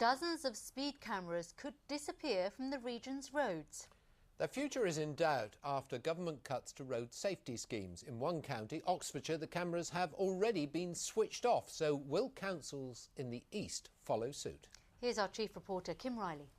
dozens of speed cameras could disappear from the region's roads. Their future is in doubt after government cuts to road safety schemes. In one county, Oxfordshire, the cameras have already been switched off. So will councils in the east follow suit? Here's our chief reporter, Kim Riley.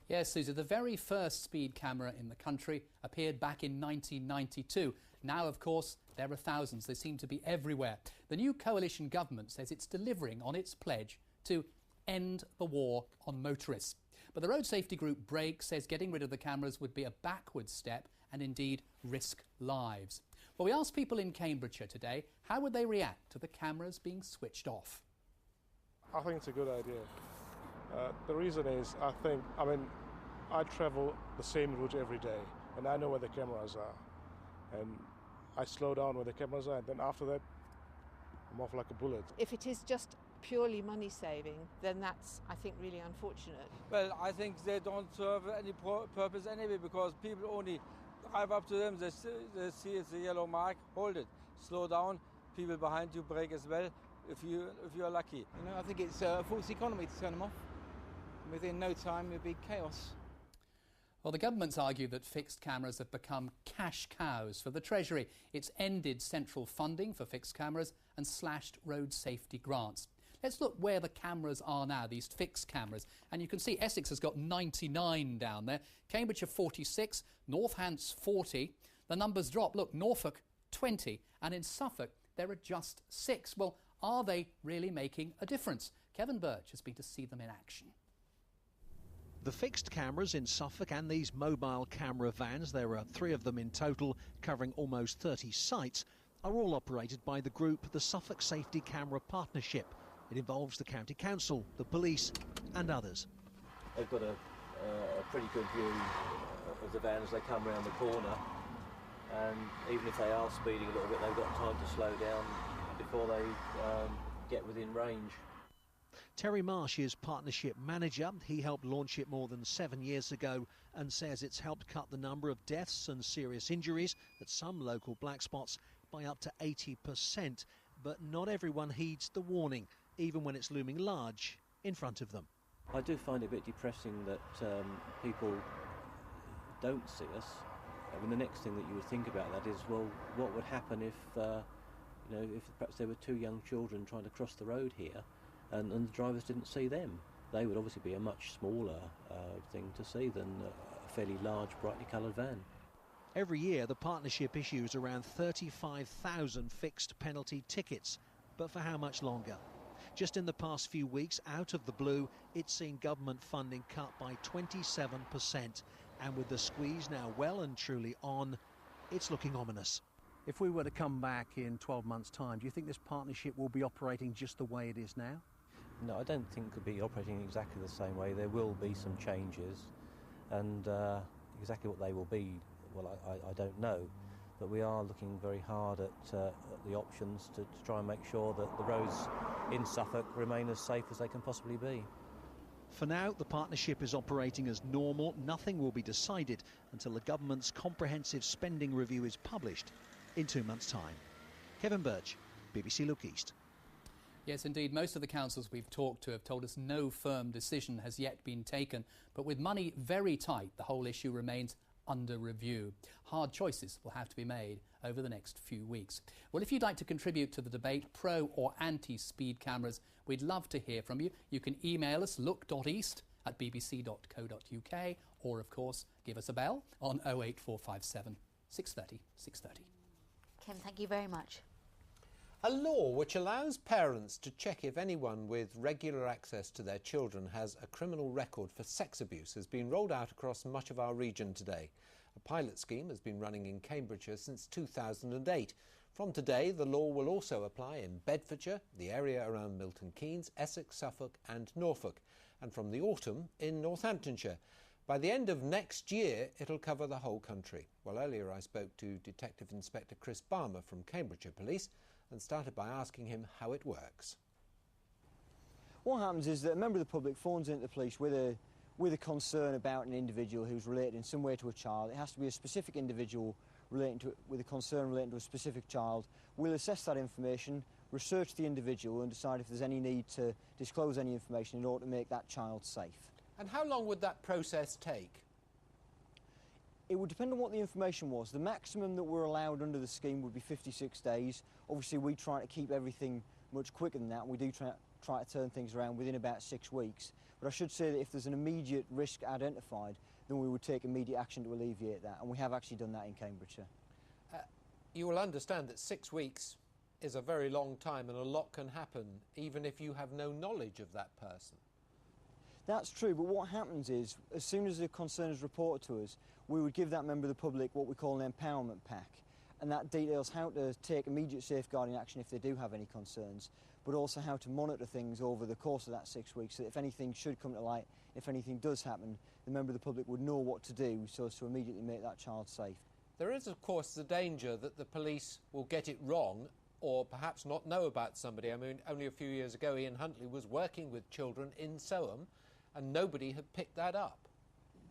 Yes, Susie, the very first speed camera in the country appeared back in 1992. Now, of course, there are thousands. They seem to be everywhere. The new coalition government says it's delivering on its pledge to end the war on motorists. But the road safety group Break says getting rid of the cameras would be a backwards step and indeed risk lives. Well, we asked people in Cambridgeshire today how would they react to the cameras being switched off. I think it's a good idea. The reason is, I travel the same route every day and I know where the cameras are. And I slow down where the cameras are and then after that, I'm off like a bullet. If it is just purely money saving, then that's, I think, really unfortunate. Well, I think they don't serve any purpose anyway, because people only drive up to them, they see it's a yellow mark, hold it, slow down, people behind you brake as well, if you're lucky. You know, I think it's a false economy to turn them off. Within no time, it'll be chaos. Well, the government's argued that fixed cameras have become cash cows for the Treasury. It's ended central funding for fixed cameras and slashed road safety grants. Let's look where the cameras are now, these fixed cameras. And you can see Essex has got 99 down there, Cambridgeshire 46, Northants 40. The numbers drop. Look, Norfolk 20, and in Suffolk there are just 6. Well, are they really making a difference? Kevin Birch has been to see them in action. The fixed cameras in Suffolk and these mobile camera vans, there are 3 of them in total, covering almost 30 sites, are all operated by the group, the Suffolk Safety Camera Partnership. It involves the county council, the police and others. They've got a pretty good view of the van as they come round the corner, and even if they are speeding a little bit, they've got time to slow down before they get within range. Terry Marsh is partnership manager. He helped launch it more than 7 years ago and says it's helped cut the number of deaths and serious injuries at some local black spots by up to 80%. But not everyone heeds the warning, even when it's looming large in front of them. I do find it a bit depressing that people don't see us. I mean, the next thing that you would think about that is, well, what would happen if, if perhaps there were 2 young children trying to cross the road here and the drivers didn't see them? They would obviously be a much smaller thing to see than a fairly large, brightly coloured van. Every year, the partnership issues around 35,000 fixed penalty tickets. But for how much longer? Just in the past few weeks, out of the blue, it's seen government funding cut by 27%. And with the squeeze now well and truly on, it's looking ominous. If we were to come back in 12 months' time, do you think this partnership will be operating just the way it is now? No, I don't think it could be operating exactly the same way. There will be some changes, and exactly what they will be, well, I don't know. But we are looking very hard at the options to try and make sure that the roads in Suffolk remain as safe as they can possibly be. For now, the partnership is operating as normal. Nothing will be decided until the government's comprehensive spending review is published in 2 months' time. Kevin Birch, BBC Look East. Yes, indeed. Most of the councils we've talked to have told us no firm decision has yet been taken. But with money very tight, the whole issue remains under review. Hard choices will have to be made over the next few weeks. Well, if you'd like to contribute to the debate, pro or anti-speed cameras, we'd love to hear from you. You can email us look.east@bbc.co.uk or, of course, give us a bell on 08457 630 630. Kim, thank you very much. A law which allows parents to check if anyone with regular access to their children has a criminal record for sex abuse has been rolled out across much of our region today. A pilot scheme has been running in Cambridgeshire since 2008. From today, the law will also apply in Bedfordshire, the area around Milton Keynes, Essex, Suffolk and Norfolk, and from the autumn in Northamptonshire. By the end of next year, it'll cover the whole country. Well, earlier I spoke to Detective Inspector Chris Barmer from Cambridgeshire Police and started by asking him how it works. What happens is that a member of the public phones into the police with a concern about an individual who's related in some way to a child. It has to be a specific individual with a concern relating to a specific child, we'll assess that information, research the individual and decide if there's any need to disclose any information in order to make that child safe. And how long would that process take? It would depend on what the information was. The maximum that we're allowed under the scheme would be 56 days. Obviously we try to keep everything much quicker than that. We do try to turn things around within about 6 weeks. But I should say that if there's an immediate risk identified, then we would take immediate action to alleviate that, and we have actually done that in Cambridgeshire. You will understand that 6 weeks is a very long time and a lot can happen even if you have no knowledge of that person. That's true, but what happens is, as soon as the concern is reported to us, we would give that member of the public what we call an empowerment pack, and that details how to take immediate safeguarding action if they do have any concerns, but also how to monitor things over the course of that 6 weeks, so that if anything should come to light, if anything does happen, the member of the public would know what to do so as to immediately make that child safe. There is, of course, the danger that the police will get it wrong or perhaps not know about somebody. I mean, only a few years ago, Ian Huntley was working with children in Soham and nobody had picked that up.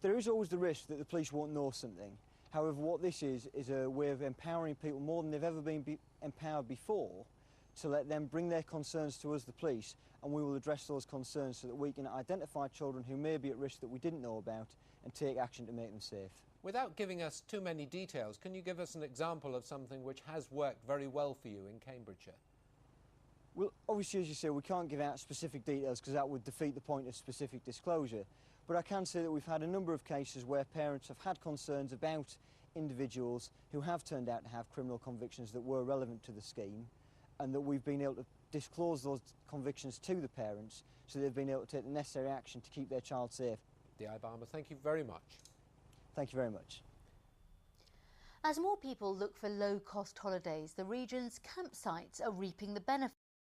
There is always the risk that the police won't know something. However, what this is a way of empowering people more than they've ever been empowered before, to let them bring their concerns to us, the police, and we will address those concerns so that we can identify children who may be at risk that we didn't know about and take action to make them safe. Without giving us too many details, can you give us an example of something which has worked very well for you in Cambridgeshire? Well, obviously, as you say, we can't give out specific details because that would defeat the point of specific disclosure. But I can say that we've had a number of cases where parents have had concerns about individuals who have turned out to have criminal convictions that were relevant to the scheme, and that we've been able to disclose those convictions to the parents so they've been able to take the necessary action to keep their child safe. D.I. Balmer, thank you very much. Thank you very much. As more people look for low-cost holidays, the region's campsites are reaping the benefits.